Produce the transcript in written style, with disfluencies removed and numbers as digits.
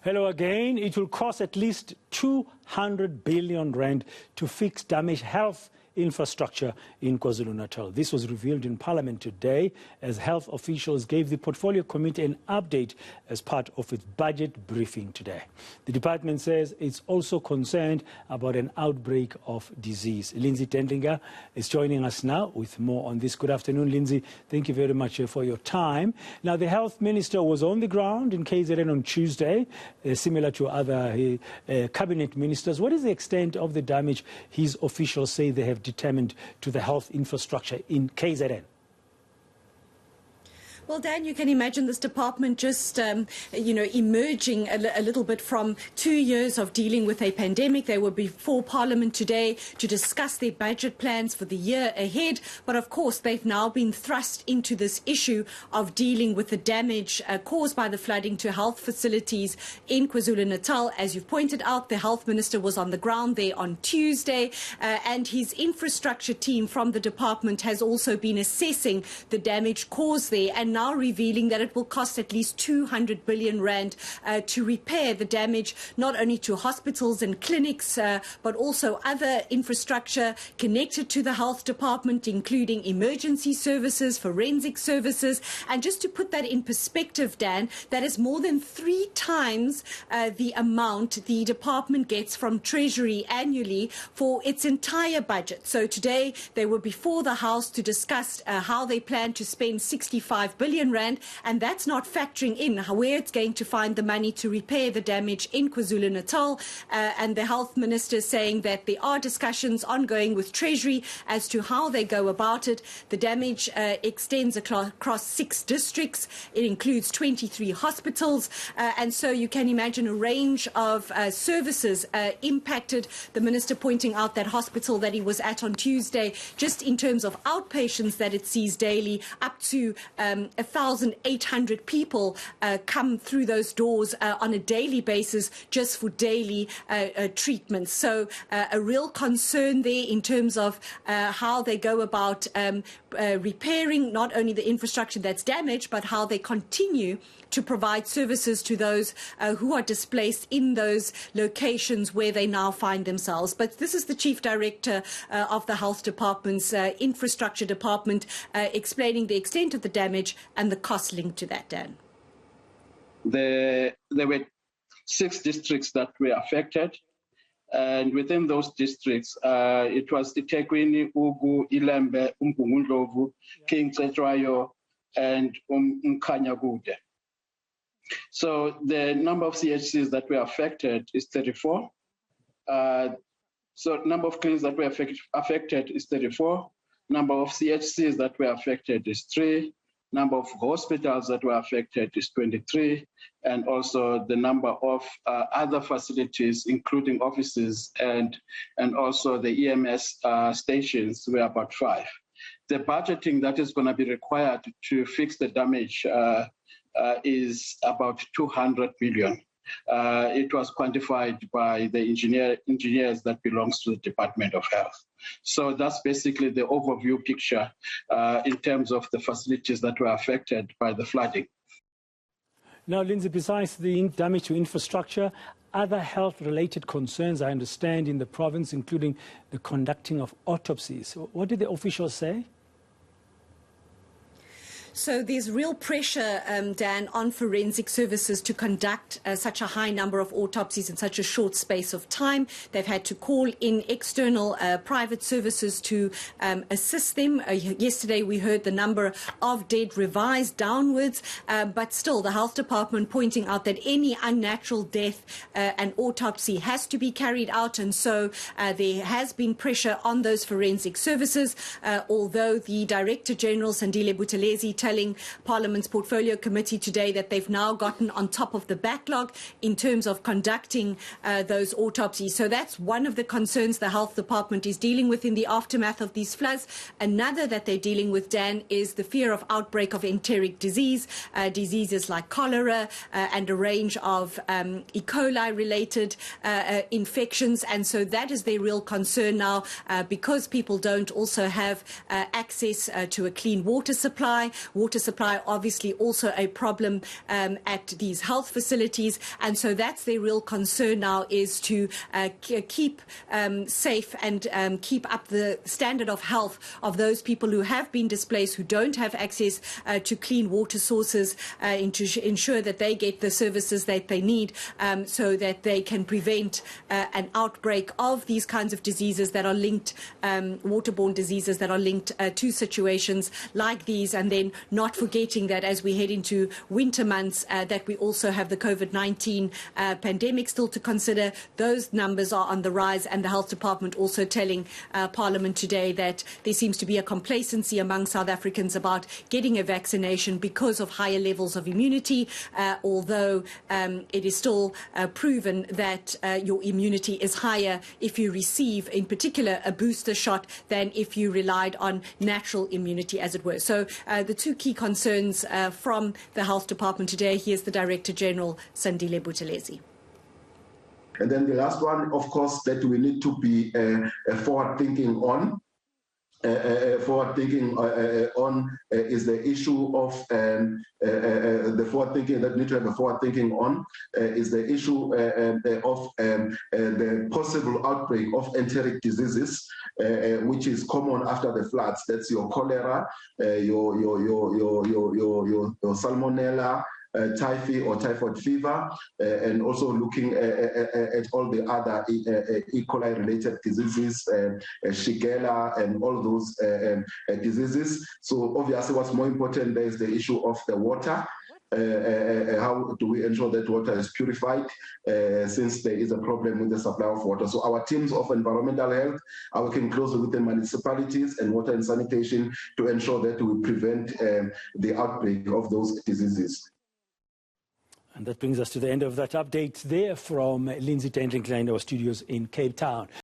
Hello again. It will cost at least 200 billion rand to fix damaged health infrastructure in KwaZulu-Natal. This was revealed in Parliament today as health officials gave the Portfolio Committee an update as part of its budget briefing today. The department says it's also concerned about an outbreak of disease. Lindsay Detlinger is joining us now with more on this. Good afternoon, Lindsay. Thank you very much for your time. Now, the health minister was on the ground in KZN on Tuesday, similar to other cabinet ministers. What is the extent of the damage his officials say they have determined to the health infrastructure in KZN? Well, Dan, you can imagine this department just, emerging a little bit from 2 years of dealing with a pandemic. They were before Parliament today to discuss their budget plans for the year ahead. But of course, they've now been thrust into this issue of dealing with the damage caused by the flooding to health facilities in KwaZulu-Natal. As you've pointed out, the health minister was on the ground there on Tuesday, and his infrastructure team from the department has also been assessing the damage caused there, and now revealing that it will cost at least 200 billion rand to repair the damage, not only to hospitals and clinics, but also other infrastructure connected to the health department, including emergency services, forensic services. And just to put that in perspective, Dan, that is more than 3 times the amount the department gets from Treasury annually for its entire budget. So today they were before the House to discuss how they plan to spend 65 billion rand, and that's not factoring in where it's going to find the money to repair the damage in KwaZulu-Natal. And the health minister saying that there are discussions ongoing with Treasury as to how they go about it. The damage extends across 6 districts. It includes 23 hospitals, and so you can imagine a range of services impacted. The minister pointing out that hospital that he was at on Tuesday, just in terms of outpatients that it sees daily, up to 1,800 people come through those doors on a daily basis just for daily treatments. So a real concern there in terms of how they go about repairing not only the infrastructure that's damaged, but how they continue to provide services to those who are displaced in those locations where they now find themselves. But this is the Chief Director of the Health Department's Infrastructure Department explaining the extent of the damage and the cost linked to that, Dan. There were 6 districts that were affected, and within those districts, it was eThekwini, Ugu, Ilembe, Umgungundlovu, King Cetshwayo, and Mkhanyakude. So the number of CHCs that were affected is 34. So number of clinics that were affected is 34. Number of CHCs that were affected is 3. Number of hospitals that were affected is 23. And also the number of other facilities, including offices and also the EMS stations, were about 5. The budgeting that is going to be required to fix the damage is about 200 billion. It was quantified by the engineers that belongs to the Department of Health. So that's basically the overview picture in terms of the facilities that were affected by the flooding. Now, Lindsay, besides the damage to infrastructure, other health-related concerns, I understand, in the province, including the conducting of autopsies. What did the officials say? So there's real pressure, Dan, on forensic services to conduct such a high number of autopsies in such a short space of time. They've had to call in external private services to assist them. Yesterday we heard the number of dead revised downwards, but still the health department pointing out that any unnatural death an autopsy has to be carried out, and so there has been pressure on those forensic services, although the Director General, Sandile Buthelezi, telling Parliament's Portfolio Committee today that they've now gotten on top of the backlog in terms of conducting those autopsies. So that's one of the concerns the Health Department is dealing with in the aftermath of these floods. Another that they're dealing with, Dan, is the fear of outbreak of enteric disease, diseases like cholera and a range of E. coli-related infections. And so that is their real concern now, because people don't also have access to a clean water supply. water supply obviously also a problem at these health facilities, and so that's their real concern now, is to keep safe and keep up the standard of health of those people who have been displaced, who don't have access to clean water sources, and to ensure that they get the services that they need, so that they can prevent an outbreak of these kinds of diseases that are linked, waterborne diseases that are linked to situations like these. And then not forgetting that as we head into winter months, that we also have the COVID-19 pandemic still to consider. Those numbers are on the rise, and the Health Department also telling Parliament today that there seems to be a complacency among South Africans about getting a vaccination because of higher levels of immunity, although it is still proven that your immunity is higher if you receive, in particular, a booster shot than if you relied on natural immunity, as it were. So the two key concerns from the Health Department today. Here's the Director General, Sandile Buthelezi. And then the last one, of course, that we need to be forward-thinking on. Is the issue of the forward-thinking that need to have a forward-thinking on is the issue of the possible outbreak of enteric diseases, which is common after the floods. That's your cholera, your salmonella, typhoid or typhoid fever, and also looking at all the other E. coli related diseases, Shigella, and all those diseases. So obviously what's more important there is the issue of the water. How do we ensure that water is purified, since there is a problem with the supply of water? So our teams of environmental health are working closely with the municipalities and water and sanitation to ensure that we prevent the outbreak of those diseases. And that brings us to the end of that update there from Lindsay Detlinger in our studios in Cape Town.